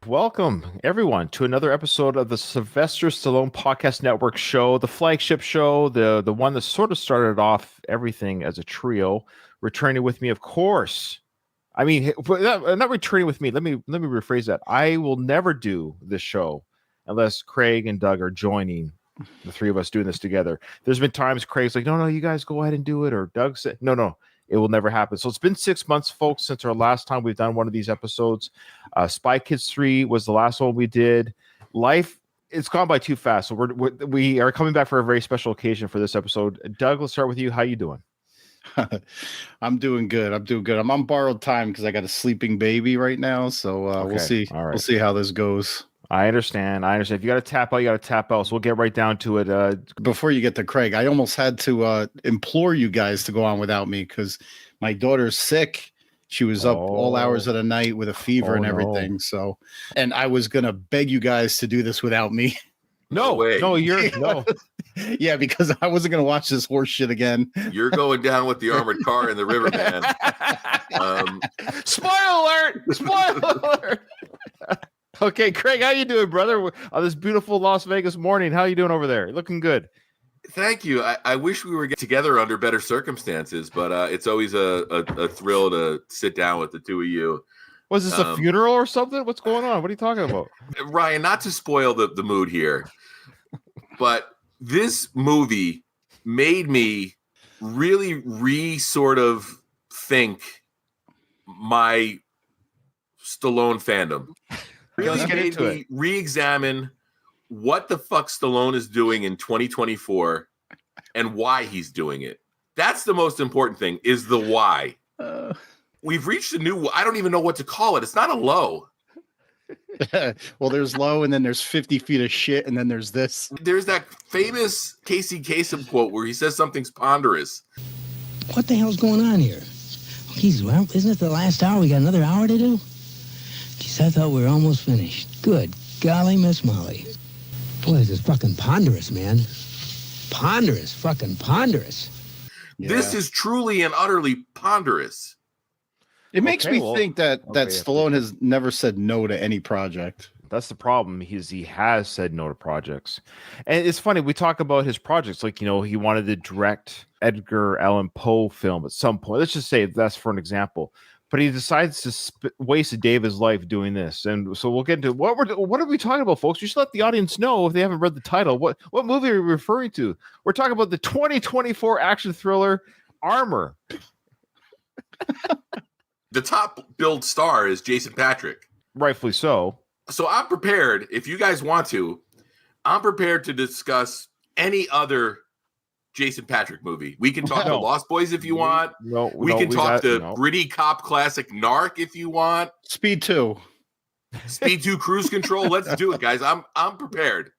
Welcome, everyone, to another episode of the Sylvester Stallone Podcast Network show, the flagship show, the one that sort of started off everything as a trio. Returning with me, of course. I mean, not returning with me. Let me rephrase that. I will never do this show unless Craig and Doug are joining the three of us doing this together. There's been times Craig's like, no, you guys go ahead and do it, or Doug said, no. It will never happen. So it's been 6 months, folks, since our last time we've done one of these episodes. Spy Kids 3 was the last one we did. Life, it's gone by too fast. So we are coming back for a very special occasion for this episode. Doug, let's start with you. How you doing? I'm doing good. I'm on borrowed time because I got a sleeping baby right now. So We'll see. All right. We'll see how this goes. I understand. If you got to tap out, you got to tap out. So we'll get right down to it. Before you get to Craig, I almost had to implore you guys to go on without me because my daughter's sick. She was up all hours of the night with a fever and everything. No. So, and I was going to beg you guys to do this without me. No. Yeah, because I wasn't going to watch this horse shit again. You're going down with the armored car in the river, man. Spoiler alert! Okay, Craig, how you doing, brother? On this beautiful Las Vegas morning, how you doing over there? Looking good. Thank you. I wish we were getting together under better circumstances, but it's always a thrill to sit down with the two of you. Was this a funeral or something? What's going on? What are you talking about? Ryan, not to spoil the mood here, but this movie made me really sort of think my Stallone fandom. Really made me re-examine what the fuck Stallone is doing in 2024 and why he's doing it. That's the most important thing, is the why. We've reached a new, I don't even know what to call it. It's not a low. Well, there's low, and then there's 50 feet of shit, and then there's this. There's that famous Casey Kasem quote where he says something's ponderous. What the hell's going on here? Geez, well, isn't it the last hour? We got another hour to do? Geez, I thought we were almost finished. Good golly, Miss Molly. Boy, this is fucking ponderous, man. Fucking ponderous. Yeah. This is truly and utterly ponderous. It makes me think that Stallone has never said no to any project. That's the problem. He has said no to projects. And it's funny, we talk about his projects. Like, he wanted to direct Edgar Allan Poe film at some point. Let's just say that's for an example. But he decides to waste a day of his life doing this. And so we'll get into what are we talking about, folks? You should let the audience know if they haven't read the title. What movie are we referring to? We're talking about the 2024 action thriller Armor. The top billed star is Jason Patric. Rightfully so. So I'm prepared, if you guys want to, I'm prepared to discuss any other Jason Patric movie. We can talk to Lost Boys if you want. We can talk the gritty cop classic Narc if you want. Speed 2 Cruise Control. Let's do it, guys. I'm prepared.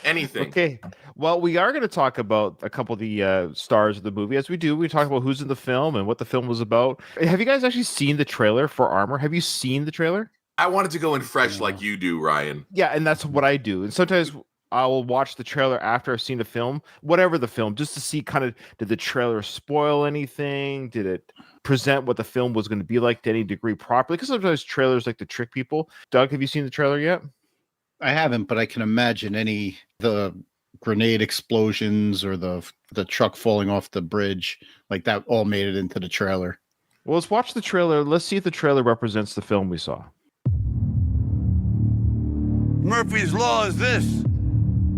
Anything. Okay. Well, we are going to talk about a couple of the stars of the movie. As we do, we talk about who's in the film and what the film was about. Have you guys actually seen the trailer for Armor? Have you seen the trailer? I wanted to go in fresh like you do, Ryan. Yeah, and that's what I do. And sometimes I will watch the trailer after I've seen the film, whatever the film, just to see kind of, did the trailer spoil anything? Did it present what the film was going to be like to any degree properly? Because sometimes trailers like to trick people. Doug, have you seen the trailer yet? I haven't, but I can imagine the grenade explosions or the truck falling off the bridge, like that all made it into the trailer. Well, let's watch the trailer. Let's see if the trailer represents the film we saw. Murphy's Law is this.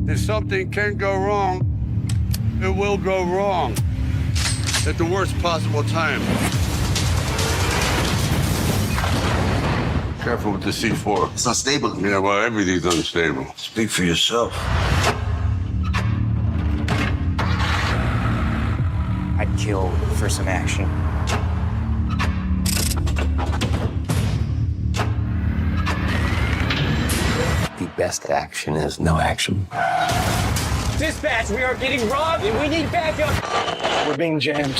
If something can go wrong, it will go wrong at the worst possible time. Careful with the C4. It's not stable. Yeah, well, everything's unstable. Speak for yourself. I'd kill for some action. The best action is no action. Dispatch, we are getting robbed and we need backup. We're being jammed.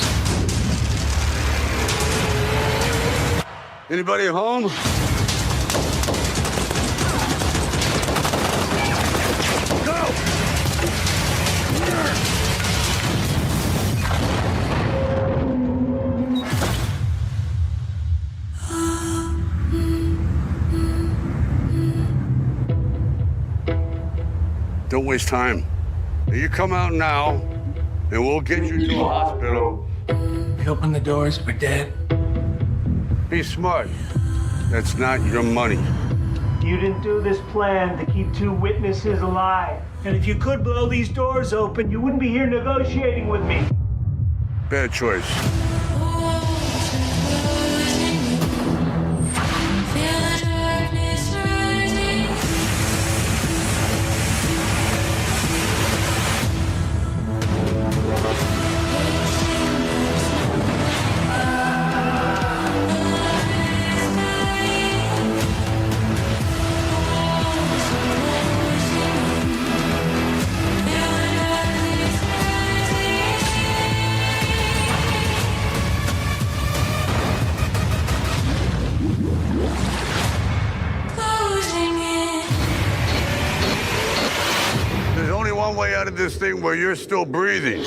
Anybody home? waste time. You come out now, and we'll get you to a hospital. We open the doors, we're dead. Be smart. That's not your money. You didn't do this plan to keep 2 witnesses alive. And if you could blow these doors open, you wouldn't be here negotiating with me. Bad choice. There's only one way out of this thing where you're still breathing.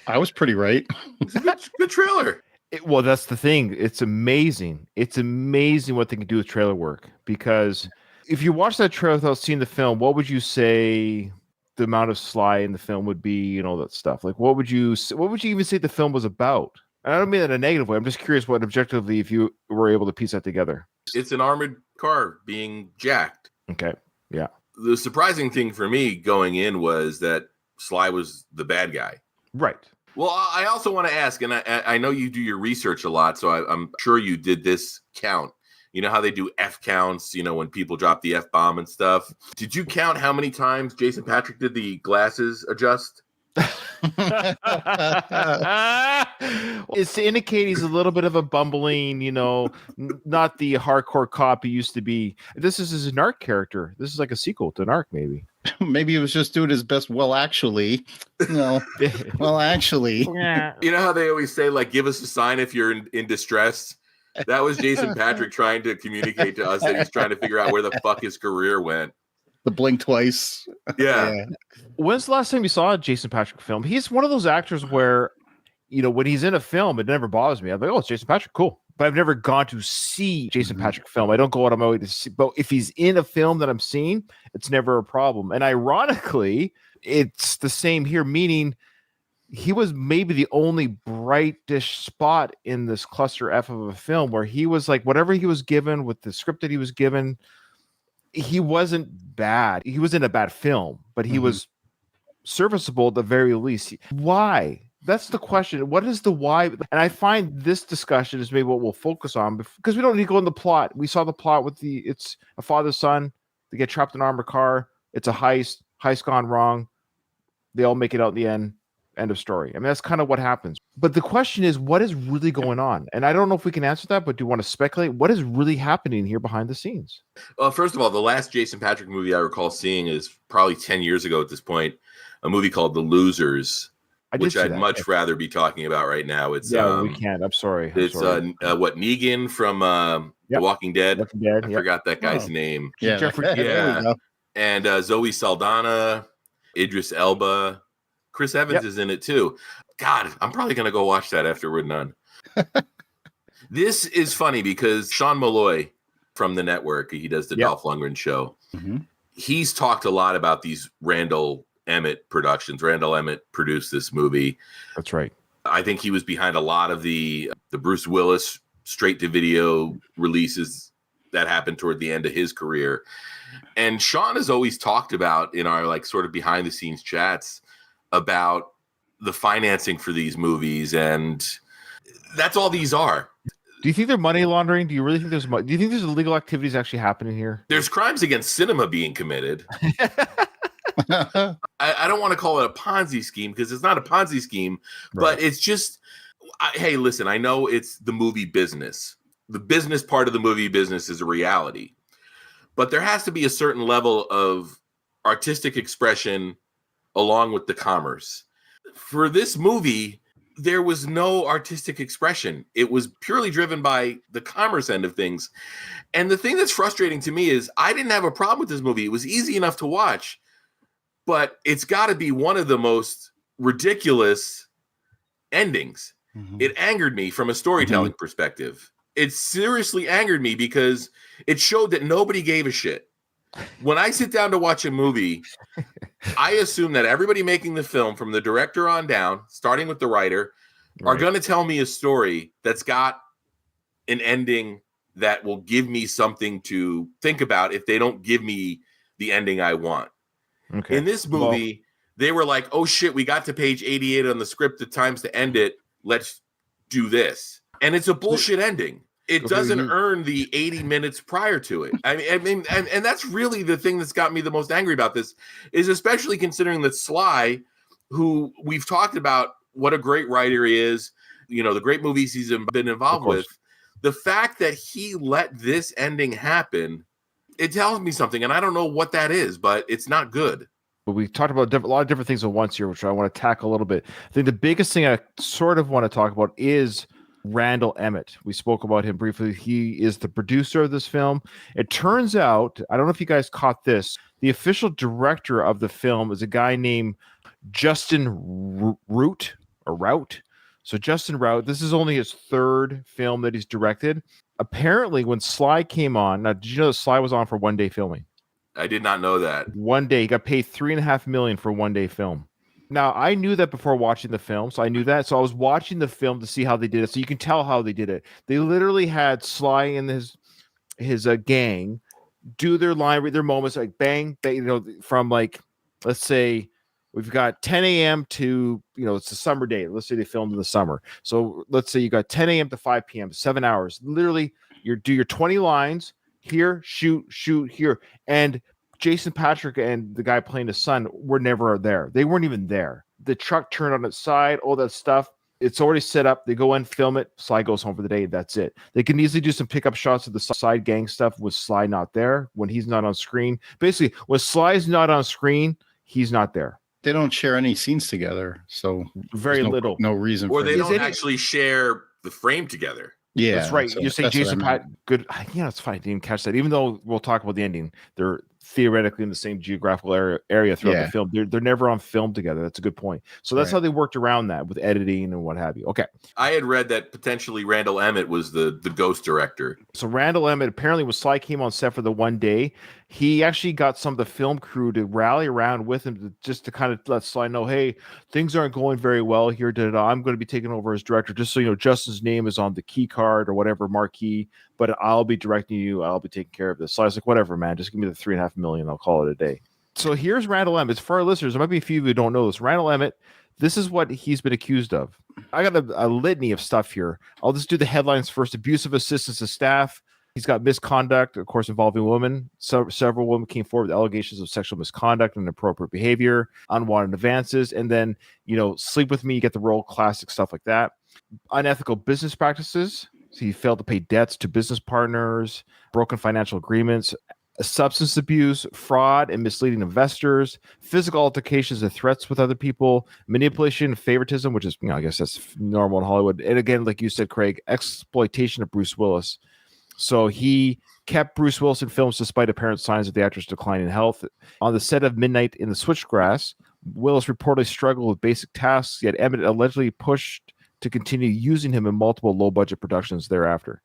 I was pretty right. It's a good trailer. Well, that's the thing. It's amazing. It's amazing what they can do with trailer work. Because if you watch that trailer without seeing the film, what would you say the amount of Sly in the film would be and all that stuff? Like, what would you even say the film was about? And I don't mean that in a negative way. I'm just curious what objectively, if you were able to piece that together. It's an armored car being jacked. Okay. Yeah. The surprising thing for me going in was that Sly was the bad guy. Right. Well, I also want to ask, and I know you do your research a lot, so I'm sure you did this count. You know how they do F counts, when people drop the F bomb and stuff. Did you count how many times Jason Patric did the glasses adjust? It's to indicate he's a little bit of a bumbling, not the hardcore cop he used to be. This is his Narc character. This is like a sequel to Narc, maybe. Maybe he was just doing his best. Well, actually. You know how they always say, like, give us a sign if you're in distress? That was Jason Patric trying to communicate to us that he's trying to figure out where the fuck his career went. The blink twice. Yeah. When's the last time you saw a Jason Patric film? He's one of those actors where, when he's in a film, it never bothers me. I'm like, oh, it's Jason Patric, cool. But I've never gone to see Jason Patric film. I don't go out of my way to see. But if he's in a film that I'm seeing, it's never a problem. And ironically, it's the same here, meaning he was maybe the only brightish spot in this cluster F of a film where he was like, whatever he was given with the script that he was given, he wasn't bad. He was in a bad film, but he was serviceable at the very least. Why? That's the question. What is the why? And I find this discussion is maybe what we'll focus on because we don't need to go in the plot. We saw the plot with it's a father-son. They get trapped in an armored car. It's a heist. Heist gone wrong. They all make it out in the end. End of story. I mean, that's kind of what happens. But the question is, what is really going on? And I don't know if we can answer that, but do you want to speculate? What is really happening here behind the scenes? Well, first of all, the last Jason Patric movie I recall seeing is probably 10 years ago at this point, a movie called The Losers, which I'd much rather be talking about right now. It's we can't. I'm sorry. It's Negan from The Walking Dead. I forgot that guy's name. Yeah, Jeffrey. And Zoe Saldana, Idris Elba. Chris Evans is in it too. God, I'm probably going to go watch that after we're done. This is funny because Sean Malloy from the network, he does the Dolph Lundgren show. He's talked a lot about these Randall Emmett productions. Randall Emmett produced this movie. That's right. I think he was behind a lot of the Bruce Willis straight to video releases that happened toward the end of his career. And Sean has always talked about in our like sort of behind the scenes chats about the financing for these movies, and that's all these are. Do you think they're money laundering? Do you really think do you think there's illegal activities actually happening here? There's crimes against cinema being committed. I don't want to call it a Ponzi scheme because it's not a Ponzi scheme, but it's just, hey, listen, I know it's the movie business. The business part of the movie business is a reality, but there has to be a certain level of artistic expression along with the commerce. For this movie, there was no artistic expression. It was purely driven by the commerce end of things. And the thing that's frustrating to me is I didn't have a problem with this movie. It was easy enough to watch, but it's got to be one of the most ridiculous endings. It angered me from a storytelling perspective. It seriously angered me because it showed that nobody gave a shit. When I sit down to watch a movie, I assume that everybody making the film, from the director on down, starting with the writer, are going to tell me a story that's got an ending that will give me something to think about if they don't give me the ending I want. Okay. In this movie, they were like, oh shit, we got to page 88 on the script. The time's to end it. Let's do this. And it's a bullshit ending. It doesn't earn the 80 minutes prior to it. I mean, and that's really the thing that's got me the most angry about this, is especially considering that Sly, who we've talked about what a great writer he is, you know, the great movies he's been involved with, the fact that he let this ending happen, it tells me something, and I don't know what that is, but it's not good. But we talked about a lot of different things at once here, which I want to tackle a little bit. I think the biggest thing I sort of want to talk about is Randall Emmett. We spoke about him briefly. He is the producer of this film. It turns out, I don't know if you guys caught this, the official director of the film is a guy named Justin Root. So Justin Rout, this is only his third film that he's directed. Apparently, when Sly came on, now did you know that Sly was on for 1 day filming? I did not know that. 1 day, he got paid $3.5 million for 1 day film. Now, I knew that before watching the film, so I knew that. So I was watching the film to see how they did it. So you can tell how they did it. They literally had Sly and his gang do their line, read their moments, like bang, bang, you know, from like, let's say, we've got 10 a.m. to, you know, it's a summer day. Let's say they filmed in the summer. So let's say you got 10 a.m. to 5 p.m., 7 hours. Literally, you do your 20 lines here, shoot here. And Jason Patric and the guy playing his son were never there. They weren't even there. The truck turned on its side, all that stuff. It's already set up. They go in, film it. Sly goes home for the day. That's it. They can easily do some pickup shots of the side gang stuff with Sly not there when he's not on screen. Basically, when Sly's not on screen, he's not there. They don't share any scenes together, so very little. No reason. Or they don't actually share the frame together. Yeah, that's right. You say Jason Pat. Good. Yeah, it's fine. I didn't catch that. Even though we'll talk about the ending, they're theoretically in the same geographical area throughout the film. They're never on film together. That's a good point. So that's how they worked around that with editing and what have you. Okay. I had read that potentially Randall Emmett was the ghost director. So Randall Emmett, apparently when Sly came on set for the 1 day, he actually got some of the film crew to rally around with him just to kind of let Sly know, hey, things aren't going very well here. I'm going to be taking over as director. Just so you know, Justin's name is on the key card or whatever marquee, but I'll be directing you. I'll be taking care of this. Sly's like, whatever, man. Just give me the $3.5 million. I'll call it a day. So here's Randall Emmett. For our listeners, there might be a few who don't know this. Randall Emmett, this is what he's been accused of. I got a litany of stuff here. I'll just do the headlines first. Abusive assistance to staff. He's got misconduct, of course, involving women. Several women came forward with allegations of sexual misconduct and inappropriate behavior, unwanted advances, and then, you know, Sleep With Me, you get the role, classic stuff like that. Unethical business practices. So he failed to pay debts to business partners, broken financial agreements, substance abuse, fraud, and misleading investors, physical altercations and threats with other people, manipulation, favoritism, which is, you know, I guess that's normal in Hollywood. And again, like you said, Craig, exploitation of Bruce Willis. So he kept Bruce Willis in films despite apparent signs of the actor's decline in health. On the set of Midnight in the Switchgrass, Willis reportedly struggled with basic tasks, yet Emmett allegedly pushed to continue using him in multiple low-budget productions thereafter.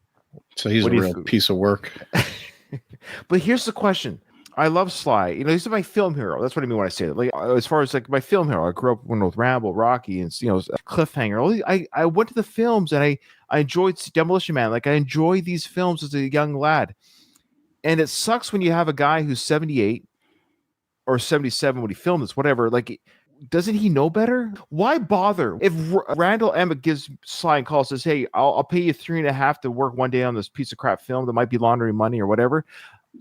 So he's a real piece of work. But here's the question. I love Sly. You know, he's my film hero. That's what I mean when I say that. Like, as far as like my film hero, I grew up with Rambo, Rocky, and, you know, Cliffhanger. I went to the films and I enjoyed Demolition Man. Like, I enjoy these films as a young lad. And it sucks when you have a guy who's 78 or 77 when he filmed this, whatever. Like, doesn't he know better? Why bother? If Randall Emmett gives Sly a call, says, hey, I'll pay you $3.5 to work 1 day on this piece of crap film that might be laundering money or whatever.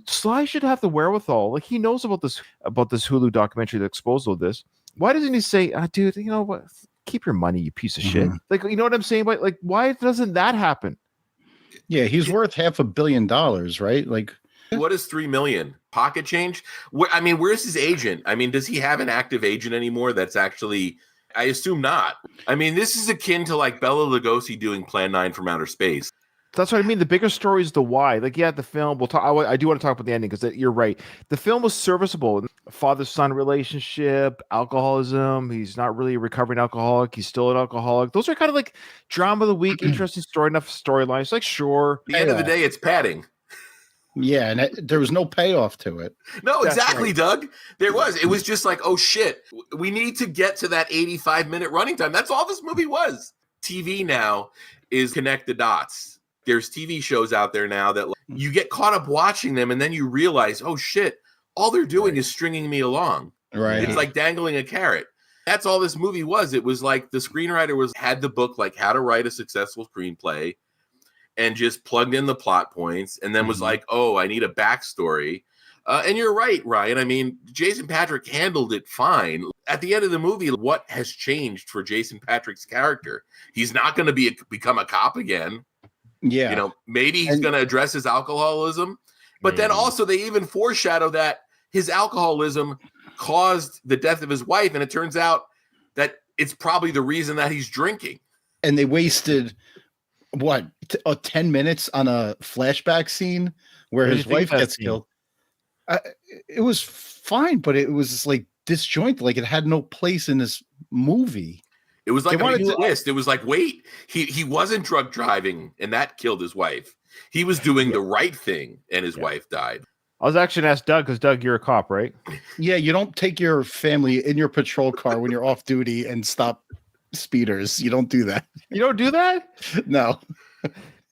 Sly should have the wherewithal. Like, he knows about this Hulu documentary that exposed all this. Why doesn't he say, dude, you know what? Keep your money, you piece of shit. Like, you know what I'm saying? But like, why doesn't that happen? Yeah, he's worth $500 million, right? Like, what is $3 million? Pocket change? I mean, where's his agent? I mean, does he have an active agent anymore? That's actually, I assume not. I mean, this is akin to like Bela Lugosi doing Plan 9 from Outer Space. That's what I mean. The bigger story is the why. Like, yeah, the film, we'll talk. I do want to talk about the ending because you're right. The film was serviceable. Father-son relationship, alcoholism. He's not really a recovering alcoholic. He's still an alcoholic. Those are kind of like drama of the week, interesting story, enough storylines. Like, sure. At the end of the day, it's padding. Yeah, and there was no payoff to it. No, That's exactly, right. Doug. There was. It was just like, oh shit, we need to get to that 85-minute running time. That's all this movie was. TV now is connect the dots. There's TV shows out there now that you get caught up watching them, and then you realize, oh shit, all they're doing is stringing me along. Right. It's like dangling a carrot. That's all this movie was. It was like the screenwriter had the book, like how to write a successful screenplay, and just plugged in the plot points, and then was like, oh, I need a backstory. And you're right, Ryan. I mean, Jason Patric handled it fine. At the end of the movie, what has changed for Jason Patric's character? He's not going to become a cop again. Yeah. You know, maybe he's going to address his alcoholism. But then also they even foreshadow that his alcoholism caused the death of his wife. And it turns out that it's probably the reason that he's drinking. And they wasted, 10 minutes on a flashback scene where his wife gets killed. It was fine, but it was like disjointed. Like it had no place in this movie. It was like a twist. It was like, wait, he wasn't drunk driving, and that killed his wife. He was doing the right thing, and his wife died. I was actually going to ask Doug, because Doug, you're a cop, right? Yeah, you don't take your family in your patrol car when you're off duty and stop speeders. You don't do that. You don't do that? No.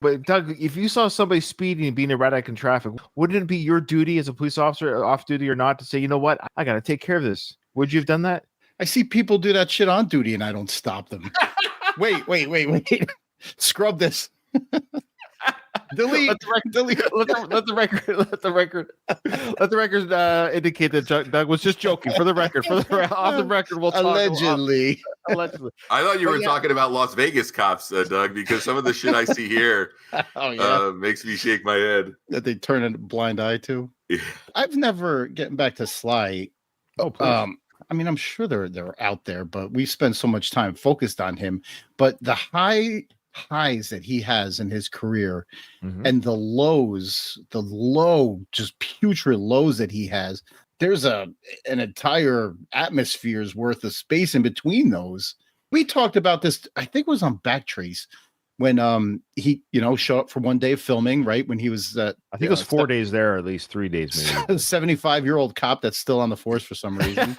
But Doug, if you saw somebody speeding and being erratic in traffic, wouldn't it be your duty as a police officer, off duty or not, to say, you know what, I got to take care of this? Would you have done that? I see people do that shit on duty and I don't stop them. Wait. Scrub this. Delete. Let the record indicate that Doug was just joking. For the record, off the record, we'll talk. Allegedly. Allegedly. I thought you were talking about Las Vegas cops, Doug, because some of the shit I see here makes me shake my head. That they turn a blind eye to. Yeah. I've never, getting back to Sly. Oh, please. I mean, I'm sure they're out there, but we spend so much time focused on him. But the highs that he has in his career and the low, just putrid lows that he has, there's an entire atmosphere's worth of space in between those. We talked about this, I think it was on Backtrace, when he showed up for one day of filming, right? When he was I think it was 4 days there, at least 3 days maybe. 75-year-old cop that's still on the force for some reason.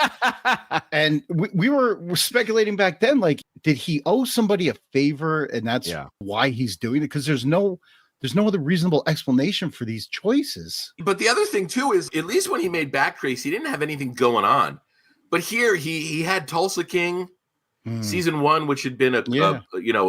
And we were speculating back then, like, did he owe somebody a favor and that's why he's doing it? Because there's no other reasonable explanation for these choices. But the other thing too is, at least when he made Backtrace, he didn't have anything going on. But here he had Tulsa King season 1, which had been a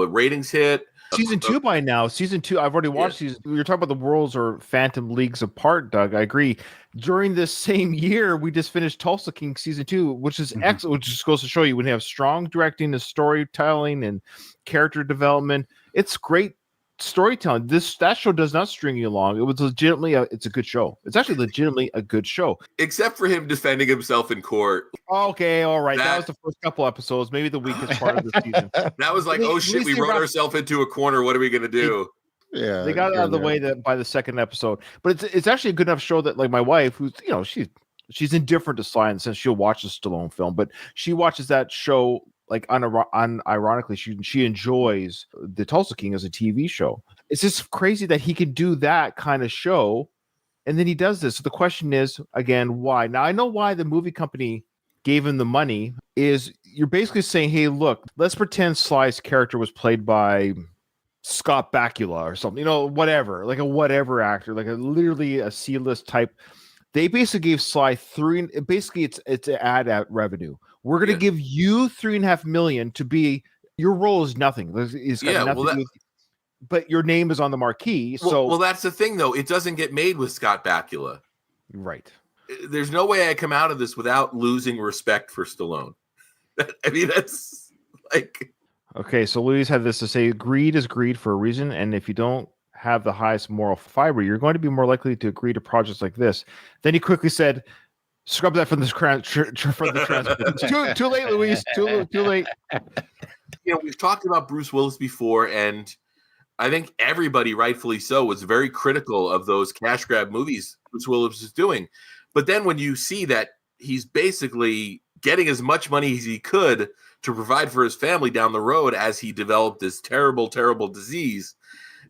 ratings hit. Season 2 by now. Season 2, I've already watched season. You're talking about the worlds or phantom leagues apart, Doug. I agree. During this same year, we just finished Tulsa King season 2, which is excellent. Which just goes to show you when you have strong directing and storytelling and character development, it's great storytelling. That show does not string you along. It was legitimately it's a good show. It's actually legitimately a good show, except for him defending himself in court. Okay, all right. That was the first couple episodes, maybe the weakest part of the season. That was like, oh shit, we wrote ourselves into a corner. What are we gonna do? They got out of the way by the second episode. But it's actually a good enough show that, like, my wife, who's she's indifferent to Sly in the sense she'll watch the Stallone film, but she watches that show like unironically. She enjoys the Tulsa King as a TV show. It's just crazy that he can do that kind of show, and then he does this. So the question is, again, why? Now I know why the movie company gave him the money. Is you're basically saying, hey, look, let's pretend Sly's character was played by Scott Bakula or something, whatever, like a whatever actor, like literally a C-list type. They basically gave Sly it's ad revenue. We're going to give you $3.5 million to be, your role is nothing. It's got nothing to do with, but your name is on the marquee. Well, that's the thing though. It doesn't get made with Scott Bakula. Right. There's no way I come out of this without losing respect for Stallone. I mean, that's like. Okay, so Louise had this to say: greed is greed for a reason, and if you don't have the highest moral fiber, you're going to be more likely to agree to projects like this. Then he quickly said, "Scrub that from the transcript." It's too late, Louise. Too late. We've talked about Bruce Willis before, and I think everybody, rightfully so, was very critical of those cash grab movies Bruce Willis is doing. But then when you see that he's basically getting as much money as he could to provide for his family down the road as he developed this terrible, terrible disease,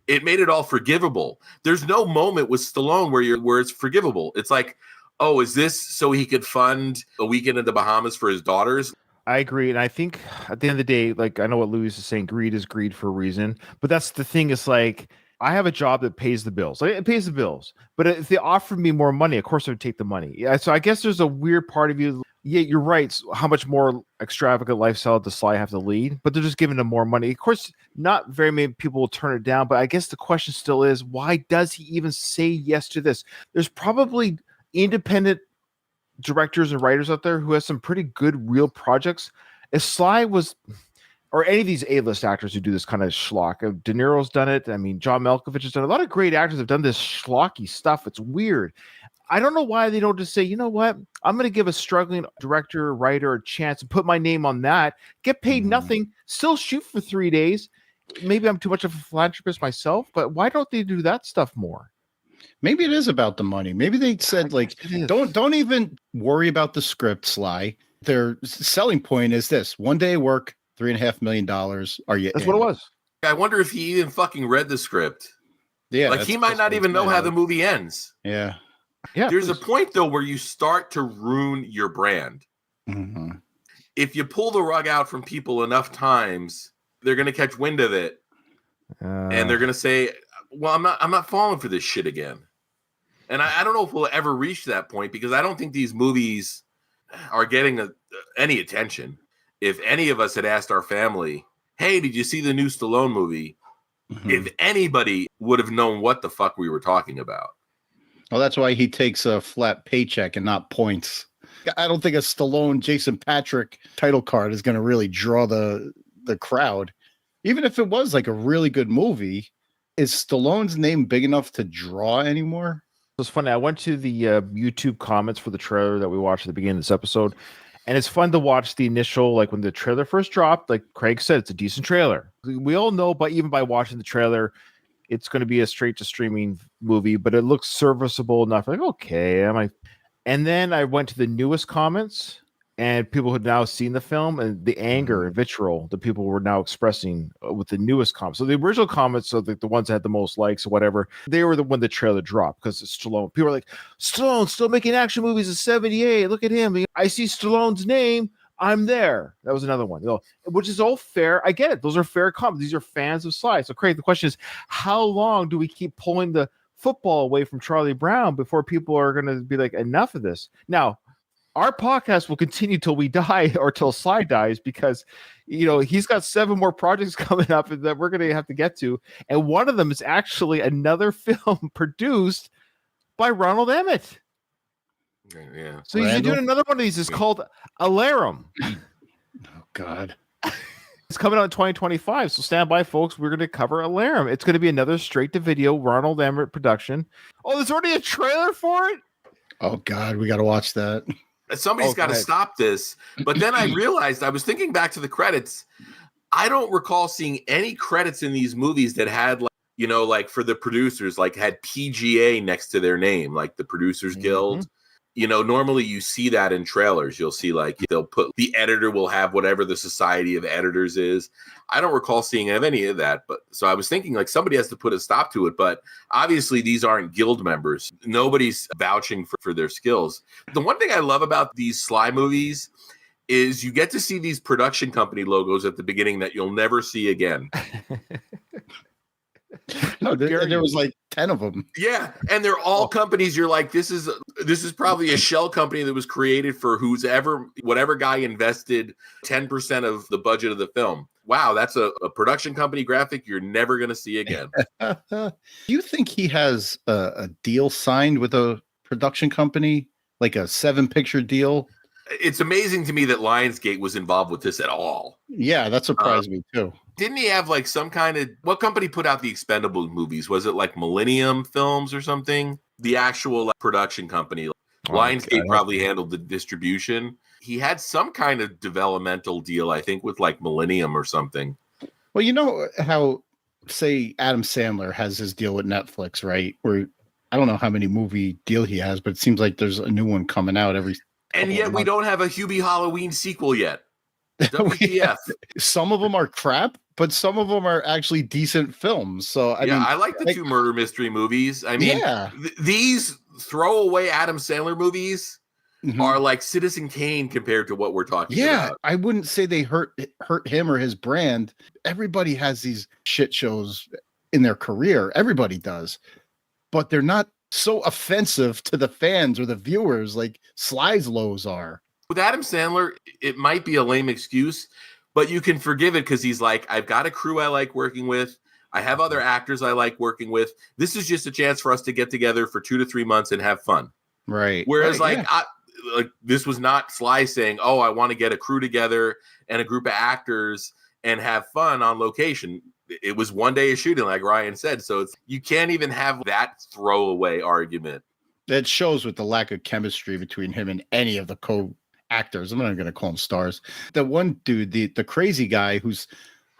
it made it all forgivable. There's no moment with Stallone where it's forgivable. It's like, oh, is this so he could fund a weekend in the Bahamas for his daughters? I agree. And I think at the end of the day, like, I know what Louis is saying, greed is greed for a reason. But that's the thing, is like, I have a job that pays the bills. Like, it pays the bills. But if they offered me more money, of course I would take the money. Yeah. So I guess there's a weird part of you. Yeah, you're right. How much more extravagant lifestyle does Sly have to lead? But they're just giving him more money. Of course, not very many people will turn it down. But I guess the question still is, why does he even say yes to this? There's probably independent directors and writers out there who has some pretty good real projects. If Sly was, or any of these A-list actors who do this kind of schlock, De Niro's done it. I mean, John Malkovich has done it. A lot of great actors have done this schlocky stuff. It's weird. I don't know why they don't just say, you know what, I'm going to give a struggling director, writer a chance and put my name on that, get paid nothing, still shoot for 3 days. Maybe I'm too much of a philanthropist myself, but why don't they do that stuff more? Maybe it is about the money. Maybe they said, like, don't even worry about the script, Sly. Their selling point is this: 1 day work, $3.5 million. Are you? That's what it was. I wonder if he even fucking read the script. Yeah, like he might not even know how the movie ends. Yeah. There's a point though where you start to ruin your brand. Mm-hmm. If you pull the rug out from people enough times, they're going to catch wind of it, and they're going to say, well, I'm not falling for this shit again. And I don't know if we'll ever reach that point, because I don't think these movies are getting any attention. If any of us had asked our family, hey, did you see the new Stallone movie? Mm-hmm. If anybody would have known what the fuck we were talking about. Well, that's why he takes a flat paycheck and not points. I don't think a Stallone, Jason Patric title card is going to really draw the crowd. Even if it was like a really good movie, is Stallone's name big enough to draw anymore? It was funny. I went to the YouTube comments for the trailer that we watched at the beginning of this episode, and it's fun to watch the initial, like when the trailer first dropped, like Craig said, it's a decent trailer. We all know, but even by watching the trailer, it's going to be a straight to streaming movie, but it looks serviceable enough. Like, okay, and then I went to the newest comments, and people had now seen the film, and the anger and vitriol that people were now expressing with the newest comments. So the original comments, so the ones that had the most likes or whatever, they were the when the trailer dropped, because it's Stallone. People were like, Stallone's still making action movies in 78. Look at him. I see Stallone's name. I'm there. That was another one, which is all fair. I get it. Those are fair comments. These are fans of Sly. So, Craig, the question is, how long do we keep pulling the football away from Charlie Brown before people are going to be like, enough of this? Now, our podcast will continue till we die or till Sly dies, because, he's got 7 more projects coming up that we're going to have to get to. And one of them is actually another film produced by Ronald Emmett. Yeah. So he's doing another one of these. It's called Alarum. Oh, God. It's coming out in 2025. So stand by, folks. We're going to cover Alarum. It's going to be another straight to video Ronald Emmett production. Oh, there's already a trailer for it? Oh, God. We got to watch that. Somebody's got to stop this. But then I realized, I was thinking back to the credits. I don't recall seeing any credits in these movies that had, like for the producers, like had PGA next to their name, like the Producers Guild. Normally you see that in trailers. You'll see like they'll put, the editor will have whatever the Society of Editors is. I don't recall seeing any of that. But so I was thinking like somebody has to put a stop to it. But obviously these aren't guild members. Nobody's vouching for their skills. The one thing I love about these Sly movies is you get to see these production company logos at the beginning that you'll never see again. No, there was like 10 of them. Yeah, and they're all companies. You're like, this is probably a shell company that was created for whatever guy invested 10% of the budget of the film. Wow, that's a production company graphic you're never going to see again. Do you think he has a deal signed with a production company, like a 7-picture deal? It's amazing to me that Lionsgate was involved with this at all. Yeah, that surprised me too. Didn't he have like some kind of, what company put out the Expendables movies? Was it like Millennium Films or something? The actual production company. Lionsgate probably handled the distribution. He had some kind of developmental deal, I think, with like Millennium or something. Well, you know how, say, Adam Sandler has his deal with Netflix, right? Where I don't know how many movie deal he has, but it seems like there's a new one coming out every. And yet we don't have a Hubie Halloween sequel yet. WTF? Some of them are crap, but some of them are actually decent films. So I mean, I like the two murder mystery movies. I mean, these throwaway Adam Sandler movies are like Citizen Kane compared to what we're talking about. I wouldn't say they hurt him or his brand. Everybody has these shit shows in their career. Everybody does, but they're not so offensive to the fans or the viewers like Sly's lows are. With Adam Sandler, it might be a lame excuse, but you can forgive it because he's like, I've got a crew I like working with. I have other actors I like working with. This is just a chance for us to get together for 2 to 3 months and have fun. Right. Whereas this was not Sly saying, oh, I want to get a crew together and a group of actors and have fun on location. It was one day of shooting, like Ryan said. So you can't even have that throwaway argument. That shows with the lack of chemistry between him and any of the co-actors. I'm not going to call them stars. The one dude, the crazy guy who's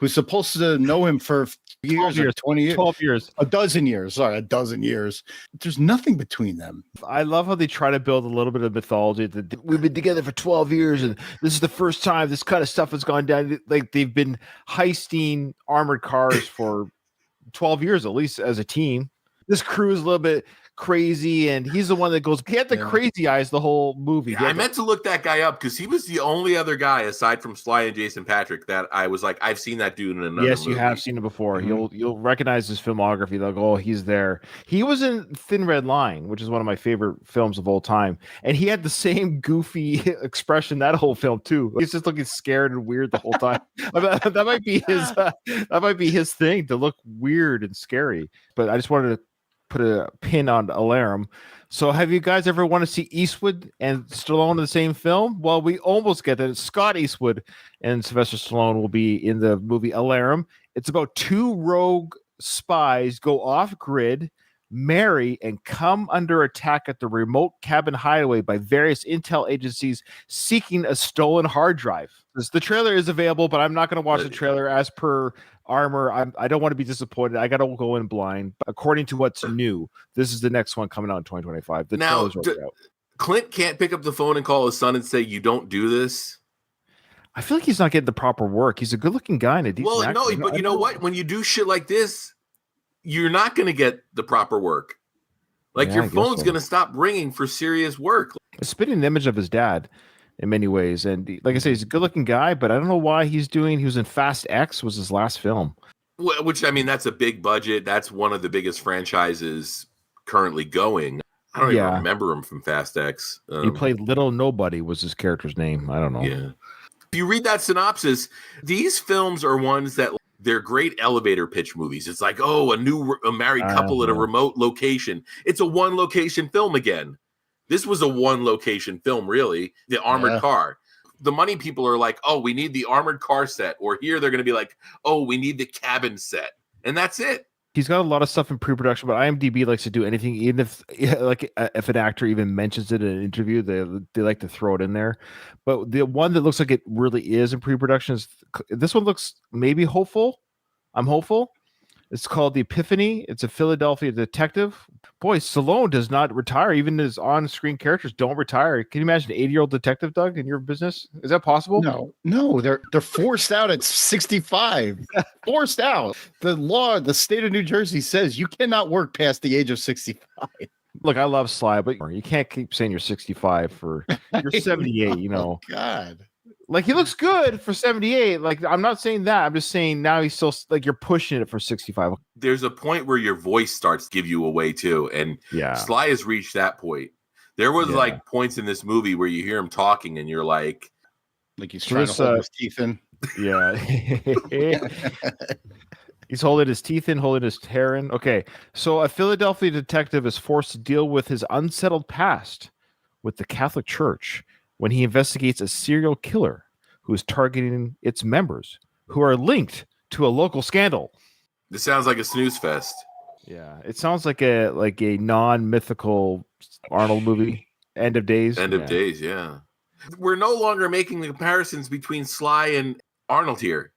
supposed to know him for years or 20 years. 12 years. A dozen years. There's nothing between them. I love how they try to build a little bit of mythology that we've been together for 12 years and this is the first time this kind of stuff has gone down. Like they've been heisting armored cars for 12 years, at least as a team. This crew is a little bit crazy, and he's the one that goes, he had the crazy eyes the whole movie. Yeah, I meant to look that guy up because he was the only other guy aside from Sly and Jason Patric that I was like, I've seen that dude in another movie. You have seen it before. You'll recognize his filmography. They'll go, oh, he's there. He was in Thin Red Line, which is one of my favorite films of all time, and he had the same goofy expression that whole film too. He's just looking scared and weird the whole time. That might be his thing, to look weird and scary. But I just wanted to put a pin on Alarum. So have you guys ever want to see Eastwood and Stallone in the same film? Well, we almost get that. Scott Eastwood and Sylvester Stallone will be in the movie Alarum. It's about two rogue spies go off grid, marry, and come under attack at the remote cabin hideaway by various intel agencies seeking a stolen hard drive. The trailer is available, but I'm not going to watch the trailer as per Armor. I don't want to be disappointed. I got to go in blind. According to what's new, this is the next one coming out in 2025. The now, trailer's already out. Clint can't pick up the phone and call his son and say, you don't do this. I feel like he's not getting the proper work. He's a good-looking guy and a decent actor. No, but you know what? When you do shit like this, you're not going to get the proper work. Like your phone's going to stop ringing for serious work. It's spitting an image of his dad in many ways. And like I say, he's a good looking guy, but I don't know why he was in Fast X was his last film. Which, I mean, that's a big budget. That's one of the biggest franchises currently going. I don't even remember him from Fast X. He played Little Nobody was his character's name. I don't know. Yeah. If you read that synopsis, these films are ones that they're great elevator pitch movies. It's like, oh, a married couple at a remote location. It's a one location film again. This was a one location film, really. The armored car. The money people are like, oh, we need the armored car set. Or here they're going to be like, oh, we need the cabin set. And that's it. He's got a lot of stuff in pre-production, but IMDb likes to do anything, even if an actor even mentions it in an interview, they like to throw it in there. But the one that looks like it really is in pre-production is this one. Looks maybe hopeful. I'm hopeful. It's called The Epiphany. It's a Philadelphia detective. Boy, Stallone does not retire. Even his on-screen characters don't retire. Can you imagine an 80-year-old detective, Doug, in your business? Is that possible? No, they're forced out at 65. Forced out. The state of New Jersey says you cannot work past the age of 65. Look, I love Sly, but you can't keep saying you're 65 for you're 78. You know, God. Like he looks good for 78. Like I'm not saying that. I'm just saying now he's still like you're pushing it for 65. There's a point where your voice starts to give you away too, and Sly has reached that point. There was like points in this movie where you hear him talking, and you're like he's trying to hold his teeth in. Yeah, he's holding his teeth in, holding his hair in. Okay, so a Philadelphia detective is forced to deal with his unsettled past with the Catholic Church when he investigates a serial killer who is targeting its members who are linked to a local scandal. This sounds like a snooze fest. Yeah, it sounds like a non-mythical Arnold movie. End of Days. End of Days, yeah. We're no longer making the comparisons between Sly and Arnold here.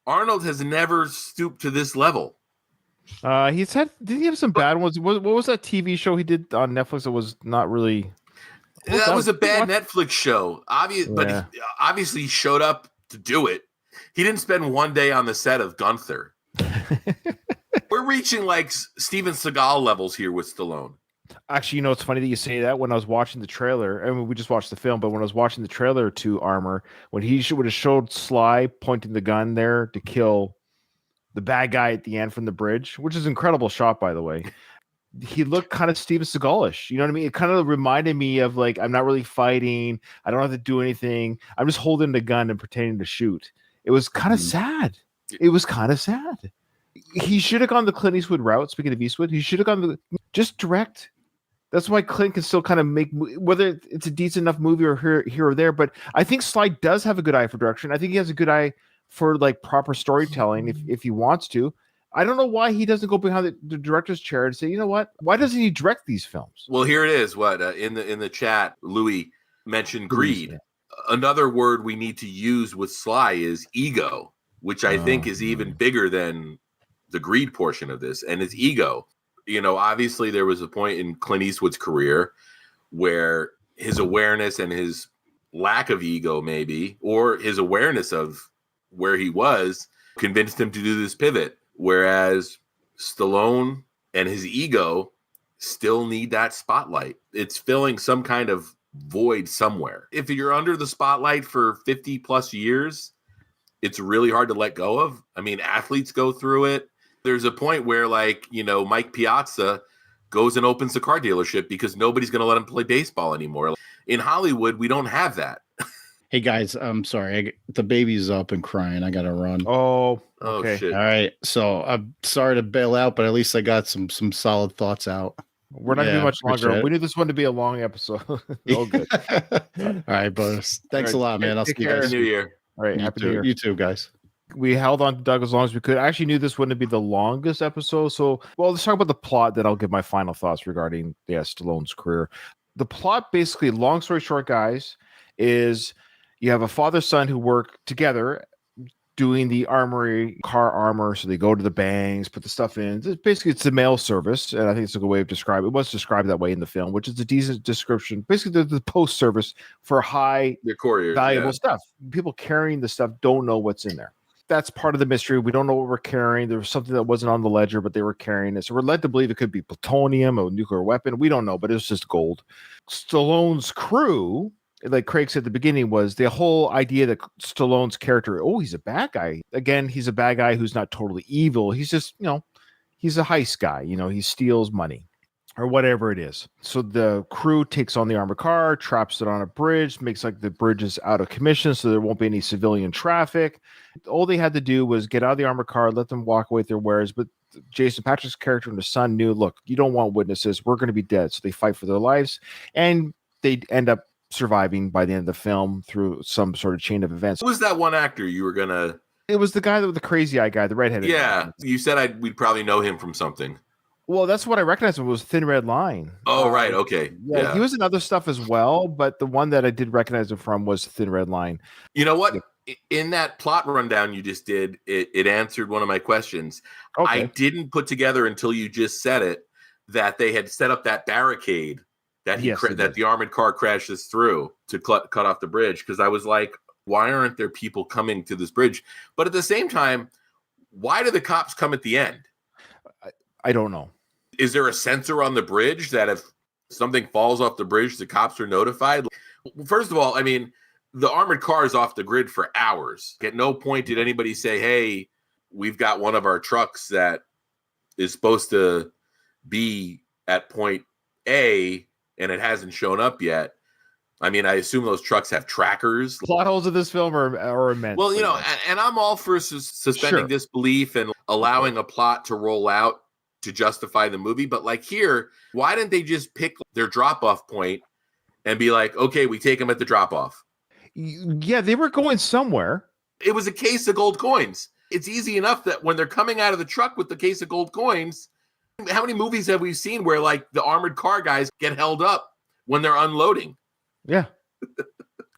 Arnold has never stooped to this level. Did he have some bad ones? What was that TV show he did on Netflix that was not really... That was a bad Netflix show. But he obviously showed up to do it. He didn't spend one day on the set of Gunther. We're reaching like Steven Seagal levels here with Stallone. Actually, it's funny that you say that. When I was watching the trailer, I mean, we just watched the film, but when I was watching the trailer to Armor, when he would have showed Sly pointing the gun there to kill the bad guy at the end from the bridge, which is an incredible shot, by the way. He looked kind of Steven Seagal-ish. You know what I mean? It kind of reminded me of like, I'm not really fighting. I don't have to do anything. I'm just holding the gun and pretending to shoot. It was kind of sad. It was kind of sad. He should have gone the Clint Eastwood route. Speaking of Eastwood, he should have gone just direct. That's why Clint can still kind of make, whether it's a decent enough movie or here or there. But I think Sly does have a good eye for direction. I think he has a good eye for like proper storytelling if he wants to. I don't know why he doesn't go behind the director's chair and say, you know what? Why doesn't he direct these films? Well, here it is. In the chat, Louis mentioned greed. Another word we need to use with Sly is ego, which I think is even bigger than the greed portion of this, and it's ego. Obviously there was a point in Clint Eastwood's career where his awareness and his lack of ego, maybe, or his awareness of where he was, convinced him to do this pivot. Whereas Stallone and his ego still need that spotlight. It's filling some kind of void somewhere. If you're under the spotlight for 50 plus years, it's really hard to let go of. I mean, athletes go through it. There's a point where Mike Piazza goes and opens a car dealership because nobody's going to let him play baseball anymore. In Hollywood, we don't have that. Hey guys, I'm sorry. The baby's up and crying. I got to run. Oh, okay. Shit. All right. So I'm sorry to bail out, but at least I got some solid thoughts out. We're not going to be much longer. We knew this one to be a long episode. Oh, good. All right, brothers. Thanks a lot, man. I'll see you guys. Happy New Year. All right. Happy New Year. You too, guys. We held on to Doug as long as we could. I actually knew this wouldn't be the longest episode. So, let's talk about the plot. Then I'll give my final thoughts regarding Stallone's career. The plot, basically, long story short, guys, is you have a father-son who work together doing the car armor. So they go to the banks, put the stuff in. It's the mail service. And I think it's a good way of describing it. It was described that way in the film, which is a decent description. Basically, the post service for valuable stuff. People carrying the stuff don't know what's in there. That's part of the mystery. We don't know what we're carrying. There was something that wasn't on the ledger, but they were carrying it. So we're led to believe it could be plutonium or nuclear weapon. We don't know, but it's just gold. Stallone's crew, like Craig said at the beginning, was the whole idea that Stallone's character, he's a bad guy. Again, he's a bad guy who's not totally evil. He's just, he's a heist guy. He steals money or whatever it is. So the crew takes on the armored car, traps it on a bridge, makes like the bridge is out of commission so there won't be any civilian traffic. All they had to do was get out of the armored car, let them walk away with their wares. But Jason Patric's character and his son knew, look, you don't want witnesses. We're going to be dead. So they fight for their lives, and they end up surviving by the end of the film through some sort of chain of events. Who was that one actor you were going to... It was the guy with the crazy eye guy, the redheaded guy. You said we'd probably know him from something. Well, that's what I recognized. It was Thin Red Line. Oh, right. Okay. Yeah, he was in other stuff as well, but the one that I did recognize him from was Thin Red Line. You know what? In that plot rundown you just did, it answered one of my questions. Okay. I didn't put together until you just said it that they had set up that barricade that that the armored car crashes through to cut off the bridge. Because I was like, why aren't there people coming to this bridge? But at the same time, why do the cops come at the end? I don't know. Is there a sensor on the bridge that if something falls off the bridge, the cops are notified? First of all, I mean, the armored car is off the grid for hours. At no point did anybody say, hey, we've got one of our trucks that is supposed to be at point A and it hasn't shown up yet. I mean, I assume those trucks have trackers. Plot holes of this film are immense. Well, and I'm all for suspending disbelief and allowing a plot to roll out to justify the movie. But like here, why didn't they just pick their drop-off point and be like, okay, we take them at the drop-off? Yeah, they were going somewhere. It was a case of gold coins. It's easy enough that when they're coming out of the truck with the case of gold coins, how many movies have we seen where like the armored car guys get held up when they're unloading? Yeah,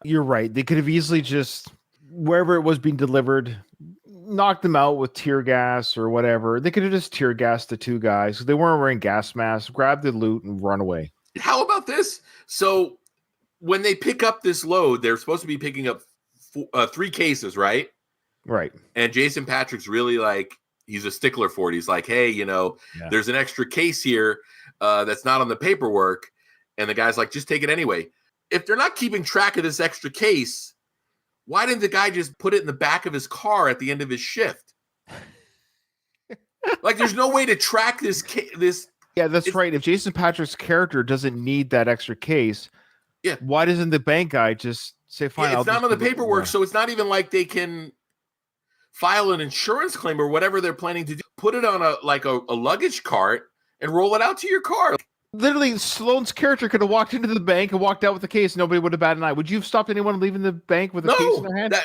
you're right. They could have easily just, wherever it was being delivered, knocked them out with tear gas or whatever. They could have just tear gassed the two guys. They weren't wearing gas masks, grabbed the loot and run away. How about this? So when they pick up this load, they're supposed to be picking up three cases, right? Right. And Jason Patric's really like, he's a stickler for it. He's like, hey, there's an extra case here that's not on the paperwork. And the guy's like, just take it anyway. If they're not keeping track of this extra case, why didn't the guy just put it in the back of his car at the end of his shift? Like, there's no way to track this. Yeah, that's right. If Jason Patric's character doesn't need that extra case, why doesn't the bank guy just say, fine? It's not on the paperwork, so it's not even like they can file an insurance claim or whatever they're planning to do. Put it on a luggage cart and roll it out to your car. Literally, Stallone's character could have walked into the bank and walked out with the case. Nobody would have batted an eye. Would you have stopped anyone leaving the bank with a case in their hand?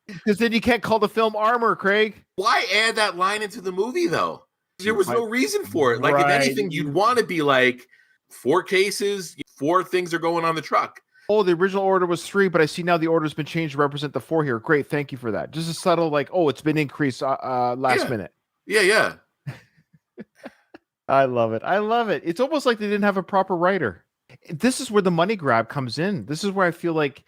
Because then you can't call the film armor, Craig. Why add that line into the movie, though? There was no reason for it. Like, if anything, you'd want to be like 4 cases, 4 things are going on the truck. Oh, the original order was 3, but I see now the order's been changed to represent the 4 here. Great, thank you for that. Just a subtle, like, oh, it's been increased last minute. Yeah. I love it. It's almost like they didn't have a proper writer. This is where the money grab comes in. This is where I feel like,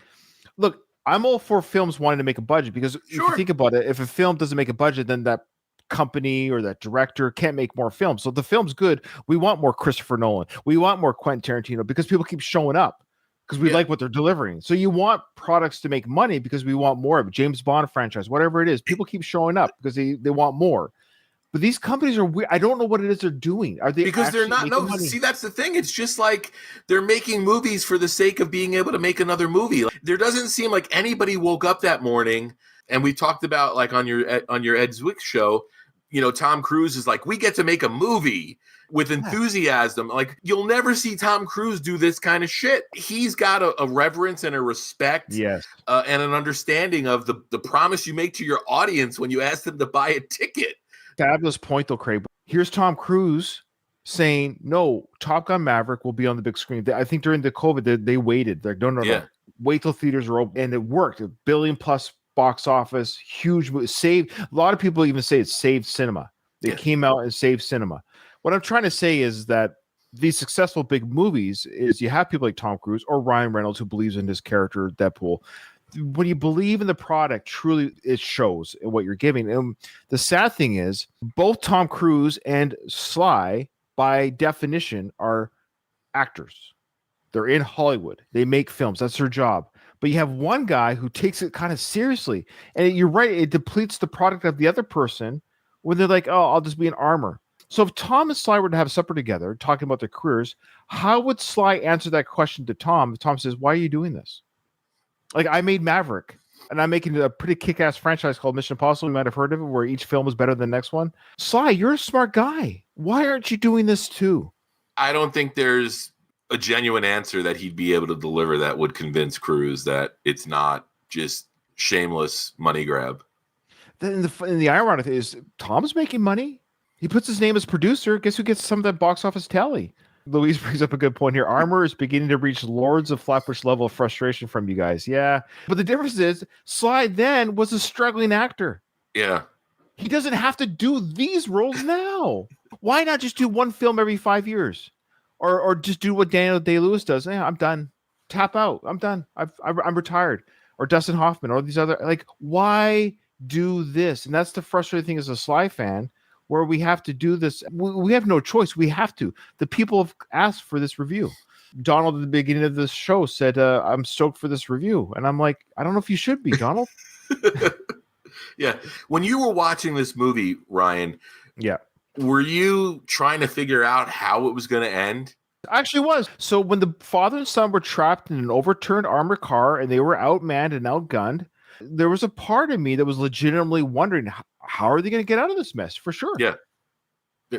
look, I'm all for films wanting to make a budget because if you think about it, if a film doesn't make a budget, then that company or that director can't make more films. So if the film's good, we want more Christopher Nolan. We want more Quentin Tarantino because people keep showing up because we like what they're delivering. So you want products to make money because we want more of it. James Bond franchise, whatever it is, people keep showing up because they want more. But these companies are weird. I don't know what it is they're doing. Are they because they're not? No, money? See, that's the thing. It's just like they're making movies for the sake of being able to make another movie. There doesn't seem like anybody woke up that morning, and we talked about like on your Ed Zwick show. Tom Cruise is like, we get to make a movie with enthusiasm. Like, you'll never see Tom Cruise do this kind of shit. He's got a reverence and a respect, and an understanding of the promise you make to your audience when you ask them to buy a ticket. Fabulous point, though, Craig. Here's Tom Cruise saying, no, Top Gun Maverick will be on the big screen. I think during the COVID, they waited. They're like, no. Wait till theaters are open. And it worked. $1 billion+ box office, huge movie. Saved. A lot of people even say it saved cinema. They came out and saved cinema. What I'm trying to say is that these successful big movies is you have people like Tom Cruise or Ryan Reynolds who believes in his character, Deadpool. When you believe in the product, truly it shows in what you're giving. And the sad thing is both Tom Cruise and Sly, by definition, are actors. They're in Hollywood. They make films. That's their job. But you have one guy who takes it kind of seriously. And you're right. It depletes the product of the other person when they're like, oh, I'll just be an armor. So if Tom and Sly were to have supper together, talking about their careers, how would Sly answer that question to Tom if Tom says, why are you doing this? Like, I made Maverick, and I'm making a pretty kick-ass franchise called Mission Impossible. You might have heard of it, where each film is better than the next one. Sly, you're a smart guy. Why aren't you doing this too? I don't think there's a genuine answer that he'd be able to deliver that would convince Cruise that it's not just shameless money grab. Then the ironic thing is Tom's making money. He puts his name as producer. Guess who gets some of that box office tally? Louise brings up a good point here. Armor is beginning to reach Lords of Flatbush level of frustration from you guys. Yeah. But the difference is Sly then was a struggling actor. Yeah. He doesn't have to do these roles now. Why not just do one film every 5 years? Or just do what Daniel Day-Lewis does. Yeah, I'm done. Tap out. I'm done. I'm retired. Or Dustin Hoffman or these other, like, why do this? And that's the frustrating thing as a Sly fan, where we have to do this. We have no choice. We have to. The people have asked for this review. Donald at the beginning of this show said, I'm stoked for this review. And I'm like, I don't know if you should be, Donald. Yeah. When you were watching this movie, Ryan, were you trying to figure out how it was going to end? Actually was. So when the father and son were trapped in an overturned armored car and they were outmanned and outgunned, there was a part of me that was legitimately wondering, how are they going to get out of this mess? For sure. Yeah.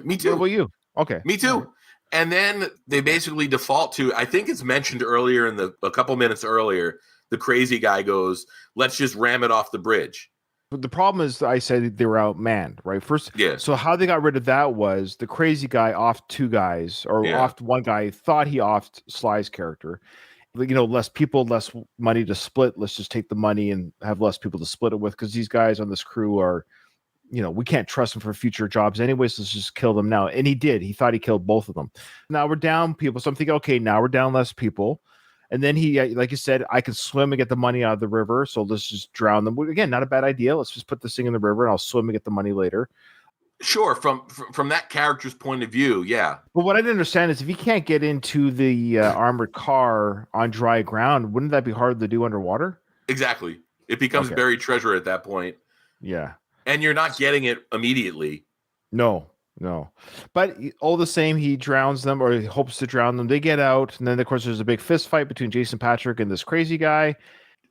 Me too. What about you? Okay. Me too. Right. And then they basically default to, I think it's mentioned earlier a couple minutes earlier, the crazy guy goes, let's just ram it off the bridge. But the problem is, I said they were outmanned, right? First, so how they got rid of that was the crazy guy offed 2 guys, or offed one guy, thought he offed Sly's character. Less people, less money to split. Let's just take the money and have less people to split it with, because these guys on this crew are, we can't trust them for future jobs anyways. Let's just kill them now. And he did. He thought he killed both of them. Now we're down people. So I'm thinking, okay, now we're down less people. And then he, like you said, I can swim and get the money out of the river. So let's just drown them. Again, not a bad idea. Let's just put this thing in the river and I'll swim and get the money later. Sure, from that character's point of view, yeah. But what I didn't understand is if he can't get into the armored car on dry ground, wouldn't that be hard to do underwater? Exactly. It becomes buried treasure at that point. Yeah. And you're not getting it immediately. No. But all the same, he drowns them, or he hopes to drown them. They get out, and then, of course, there's a big fist fight between Jason Patric and this crazy guy.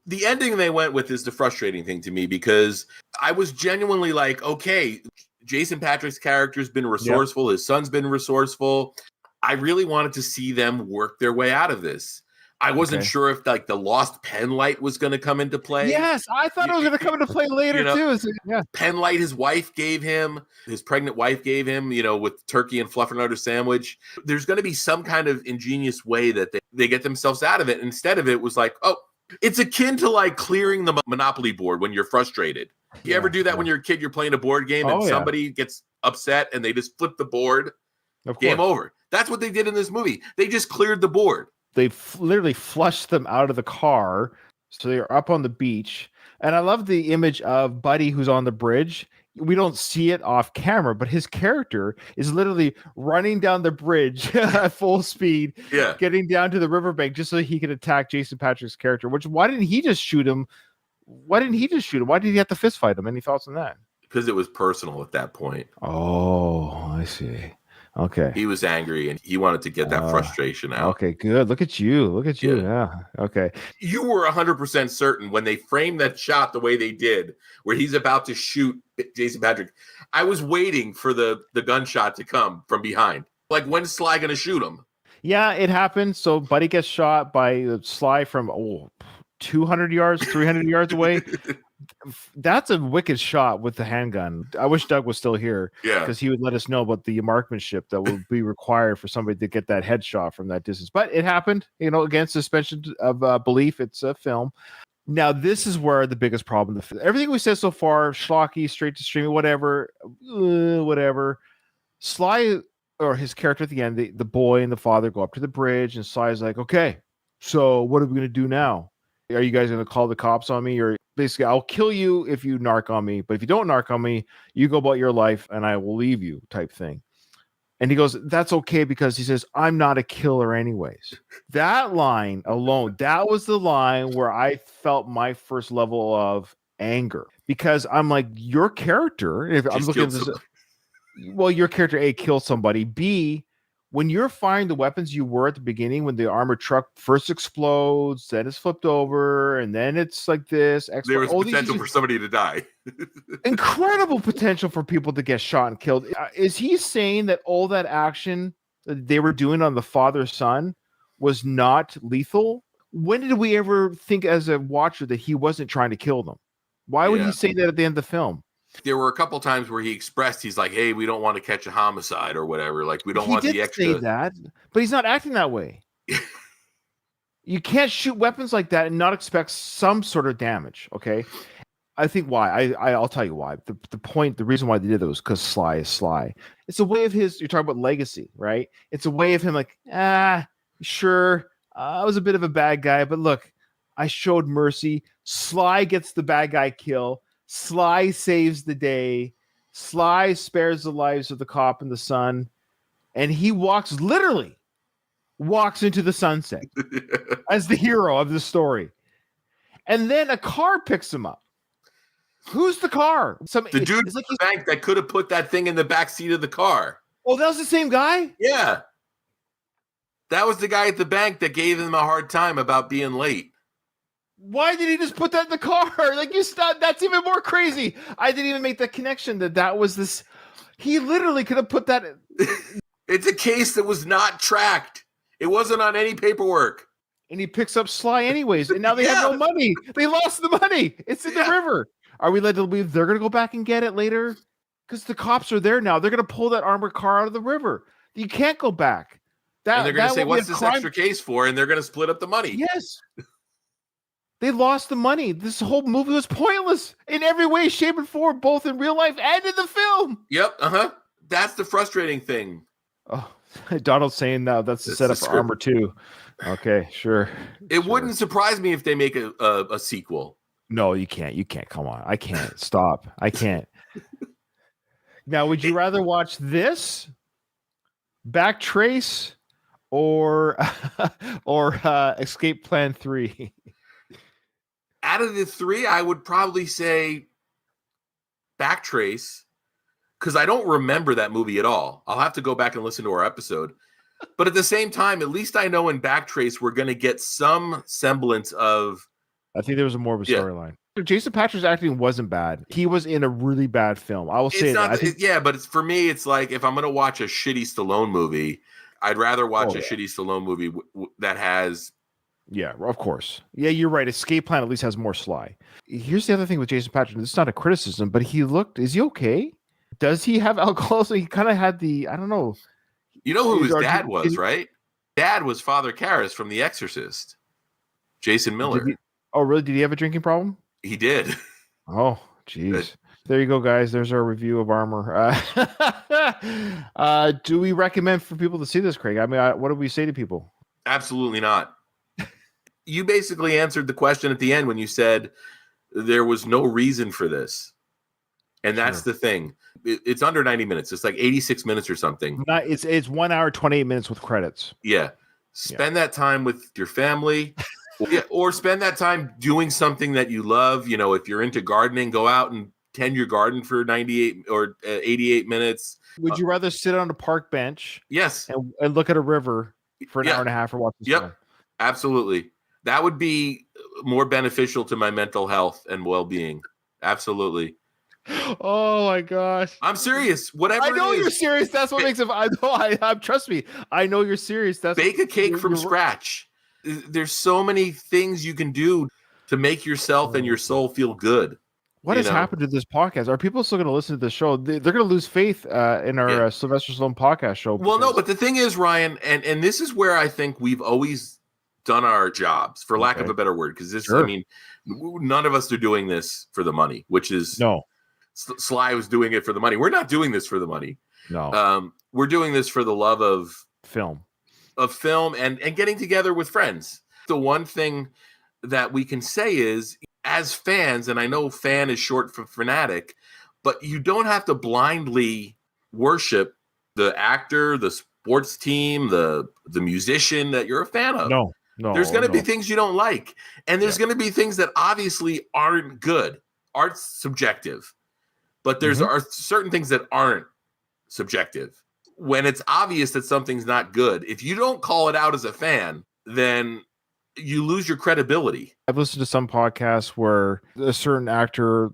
The ending they went with is the frustrating thing to me, because I was genuinely like, okay, Jason Patric's character's been resourceful. His son's been resourceful. I really wanted to see them work their way out of this. I wasn't sure if like the lost pen light was going to come into play. Yes, I thought it was going to come into play later too. So, pen light his wife gave him, his pregnant wife gave him, with turkey and fluffernutter sandwich. There's going to be some kind of ingenious way that they get themselves out of it. Instead of it was like, oh, it's akin to like clearing the Monopoly board when you're frustrated. You ever do that when you're a kid, you're playing a board game and somebody gets upset and they just flip the board? Game over. That's what they did in this movie. They just cleared the board. They literally flushed them out of the car. So they're up on the beach. And I love the image of Buddy who's on the bridge. We don't see it off camera, but his character is literally running down the bridge at full speed, getting down to the riverbank just so he can attack Jason Patric's character. Why didn't he just shoot him? Why did he have to fist fight him? Any thoughts on that? Because it was personal at that point. Oh, I see. Okay. He was angry and he wanted to get that frustration out. Okay, good. Look at you. Yeah. Okay. You were 100% certain when they framed that shot the way they did, where he's about to shoot Jason Patric. I was waiting for the gunshot to come from behind. Like, when's Sly going to shoot him? Yeah, it happened. So Buddy gets shot by Sly from 200 yards, 300 yards away. That's a wicked shot with the handgun. I wish Doug was still here, because he would let us know about the marksmanship that would be required for somebody to get that headshot from that distance. But it happened, again, suspension of belief. It's a film. Now, this is where the biggest problem. Everything we said so far, schlocky, straight to streaming, whatever. Sly, or his character at the end, the boy and the father go up to the bridge, and Sly's like, okay, so what are we going to do now? Are you guys going to call the cops on me? Or basically, I'll kill you if you narc on me. But if you don't narc on me, you go about your life and I will leave you, type thing. And he goes, that's okay, because he says, I'm not a killer anyways. That line alone, that was the line where I felt my first level of anger, because I'm like, your character, if I'm looking at this, your character, A, killed somebody. B, when you're firing the weapons you were at the beginning, when the armored truck first explodes, then it's flipped over, and then it's like this. There was potential for somebody to die. Incredible potential for people to get shot and killed. Is he saying that all that action that they were doing on the father-son was not lethal? When did we ever think as a watcher that he wasn't trying to kill them? Why would he say that at the end of the film? There were a couple times where he expressed, he's like, hey, we don't want to catch a homicide or whatever. Like, we don't want the extra. He did say that, but he's not acting that way. You can't shoot weapons like that and not expect some sort of damage, okay? I think why. I'll tell you why. The reason why they did that was because Sly is Sly. It's a way of his, you're talking about legacy, right? It's a way of him like, sure, I was a bit of a bad guy, but look, I showed mercy. Sly gets the bad guy kill. Sly saves the day. Sly spares the lives of the cop and the son. And he literally walks into the sunset as the hero of the story. And then a car picks him up. Who's the car? The dude at the bank that could have put that thing in the back seat of the car. Oh, that was the same guy? Yeah. That was the guy at the bank that gave him a hard time about being late. Why did he just put that in the car? Like, you stop. That's even more crazy. I didn't even make the connection that was this. He literally could have put that in. It's a case that was not tracked. It wasn't on any paperwork. And he picks up Sly anyways. And now they have no money. They lost the money. It's in the river. Are we led to believe they're going to go back and get it later? Because the cops are there now. They're going to pull that armored car out of the river. You can't go back. And they're going to say, what's this extra case for? And they're going to split up the money. Yes. They lost the money. This whole movie was pointless in every way, shape, and form, both in real life and in the film. Yep. That's the frustrating thing. Oh, Donald's saying now that's the setup for Armor 2. Okay, sure. It wouldn't surprise me if they make a sequel. No, you can't. You can't. Come on. I can't. Stop. I can't. Now, would you rather watch this, Backtrace, or Escape Plan 3? Out of the three, I would probably say Backtrace, because I don't remember that movie at all. I'll have to go back and listen to our episode. But at the same time, at least I know in Backtrace we're going to get some semblance of... I think there was more of a storyline. Jason Patric's acting wasn't bad. He was in a really bad film. I will say that. But for me, it's like if I'm going to watch a shitty Stallone movie, I'd rather watch a shitty Stallone movie that has... Yeah, of course. Yeah, you're right. Escape Plan at least has more Sly. Here's the other thing with Jason Patric. This is not a criticism, but is he okay? Does he have alcohol? So he kind of had I don't know. You know who his dad was, right? Dad was Father Karras from The Exorcist. Jason Miller. Oh, really? Did he have a drinking problem? He did. Oh, jeez. There you go, guys. There's our review of Armor. Do we recommend for people to see this, Craig? I mean, what do we say to people? Absolutely not. You basically answered the question at the end when you said there was no reason for this. And that's the thing. It's under 90 minutes. It's like 86 minutes or something. It's 1 hour, 28 minutes with credits. Yeah. Spend that time with your family or spend that time doing something that you love. You know, if you're into gardening, go out and tend your garden for 98 or 88 minutes. Would you rather sit on a park bench? Yes. And look at a river for an hour and a half or watch the sun? Absolutely. That would be more beneficial to my mental health and well-being. Absolutely. Oh my gosh. I'm serious. Whatever. I know you're serious. That's what makes it. I know. Trust me. I know you're serious. Bake a cake from scratch. There's so many things you can do to make yourself and your soul feel good. What has happened to this podcast? Are people still going to listen to the show? They're going to lose faith in our Sylvester Stallone podcast show. Well, no, but the thing is, Ryan, and this is where I think we've always done our jobs, for lack of a better word, because this, I mean, none of us are doing this for the money, which is Sly was doing it for the money. We're not doing this for the money. No, we're doing this for the love of film, and getting together with friends. The one thing that we can say is, as fans, and I know fan is short for fanatic, but you don't have to blindly worship the actor, the sports team, the musician that you're a fan of. No, there's going to be things you don't like, and there's going to be things that obviously aren't good. Art's subjective, but there's are certain things that aren't subjective. When it's obvious that something's not good, if you don't call it out as a fan, then you lose your credibility. I've listened to some podcasts where a certain actor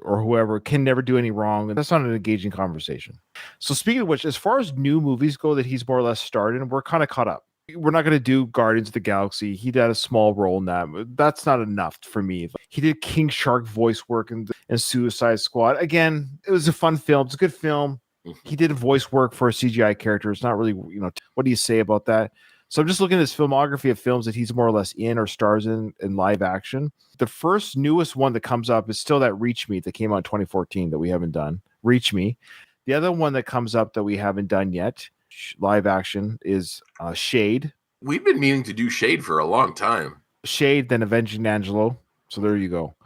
or whoever can never do any wrong, and that's not an engaging conversation. So speaking of which, as far as new movies go that he's more or less starred in, we're kind of caught up. We're not going to do Guardians of the Galaxy. He did a small role in that. That's not enough for me. He did King Shark voice work in Suicide Squad. Again, it was a fun film. It's a good film. He did voice work for a CGI character. It's not really, what do you say about that? So I'm just looking at his filmography of films that he's more or less in or stars in live action. The first newest one that comes up is still that Reach Me that came out in 2014 that we haven't done. Reach Me. The other one that comes up that we haven't done yet, live action, is Shade. We've been meaning to do Shade for a long time. Shade, then Avenging Angelo. So there you go.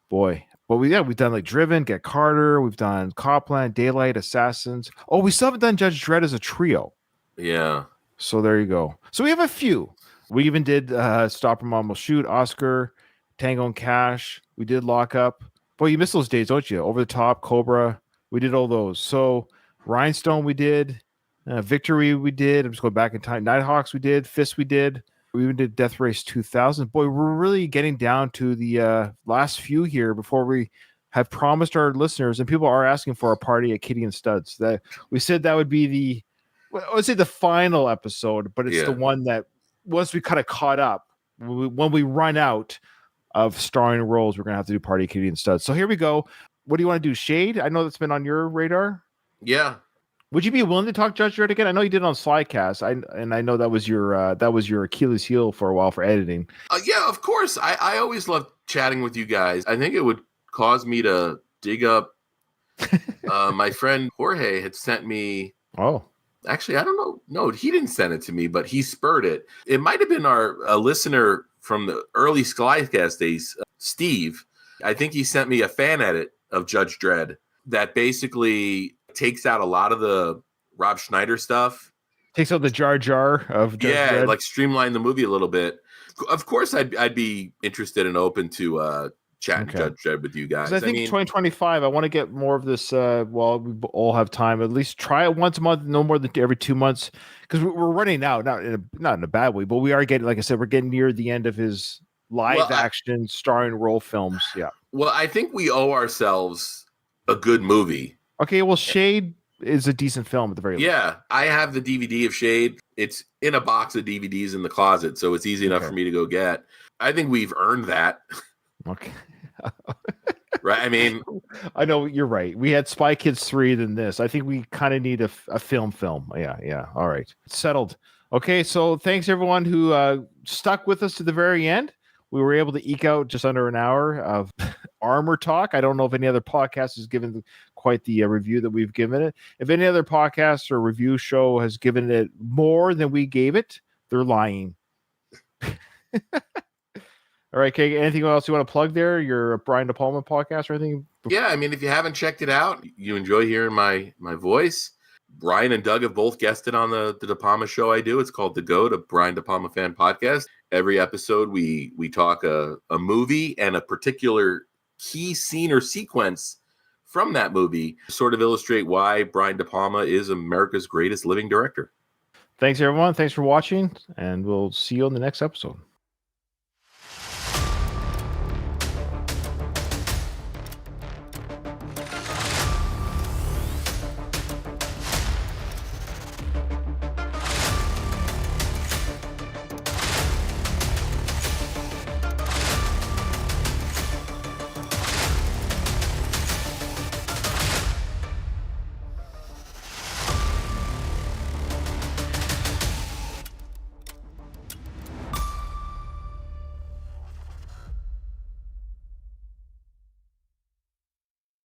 Boy. But we've done like Driven, Get Carter. We've done Copland, Daylight, Assassins. Oh, we still haven't done Judge Dredd as a trio. Yeah. So there you go. So we have a few. We even did Stop or Mom Will Shoot, Oscar, Tango and Cash. We did Lock Up. Boy, you miss those days, don't you? Over the Top, Cobra. We did all those. So Rhinestone we did. Victory we did. I'm just going back in time. Nighthawks we did. Fist we did. We even did Death Race 2000. Boy, we're really getting down to the last few here before we have promised our listeners, and people are asking for a party at Kitty and Studs. That we said that would be I would say the final episode, but it's the one that once we kind of caught up, when we run out of starring roles, we're going to have to do Party Kitty and Studs. So here we go. What do you want to do? Shade? I know that's been on your radar. Yeah. Would you be willing to talk Judge Dredd again? I know you did on Slycast. I know that was your Achilles heel for a while for editing. Yeah, of course. I always love chatting with you guys. I think it would cause me to dig up. My friend Jorge had sent me. Oh. Actually, I don't know. No, he didn't send it to me, but he spurred it. It might have been a listener from the early Slycast days, Steve. I think he sent me a fan edit of Judge Dredd that basically takes out a lot of the Rob Schneider stuff. Takes out the Jar Jar of Judge Dredd. Like streamline the movie a little bit. Of course, I'd be interested and open to chatting Judge Dredd with you guys. I think 2025, I want to get more of this. Well, we all have time. At least try it once a month, no more than every 2 months, because we're running out. Not in a bad way, but we are getting, like I said, we're getting near the end of his live action starring role films. Yeah. Well, I think we owe ourselves a good movie. Okay. Well, Shade is a decent film at the very least. Yeah, I have the DVD of Shade. It's in a box of DVDs in the closet, so it's easy enough for me to go get. I think we've earned that. Okay. Right? I mean, I know you're right. We had Spy Kids 3 than this. I think we kind of need a film. Yeah. All right. Settled. Okay, so thanks everyone who stuck with us to the very end. We were able to eke out just under an hour of armor talk. I don't know if any other podcast has given quite the review that we've given it. If any other podcast or review show has given it more than we gave it, they're lying. All right, Kay, anything else you want to plug there? Your Brian De Palma podcast or anything? Yeah, I mean, if you haven't checked it out, you enjoy hearing my voice. Brian and Doug have both guested on the De Palma show I do. It's called The Goat, a Brian De Palma fan podcast. Every episode, we talk a movie and a particular key scene or sequence from that movie to sort of illustrate why Brian De Palma is America's greatest living director. Thanks, everyone. Thanks for watching, and we'll see you on the next episode.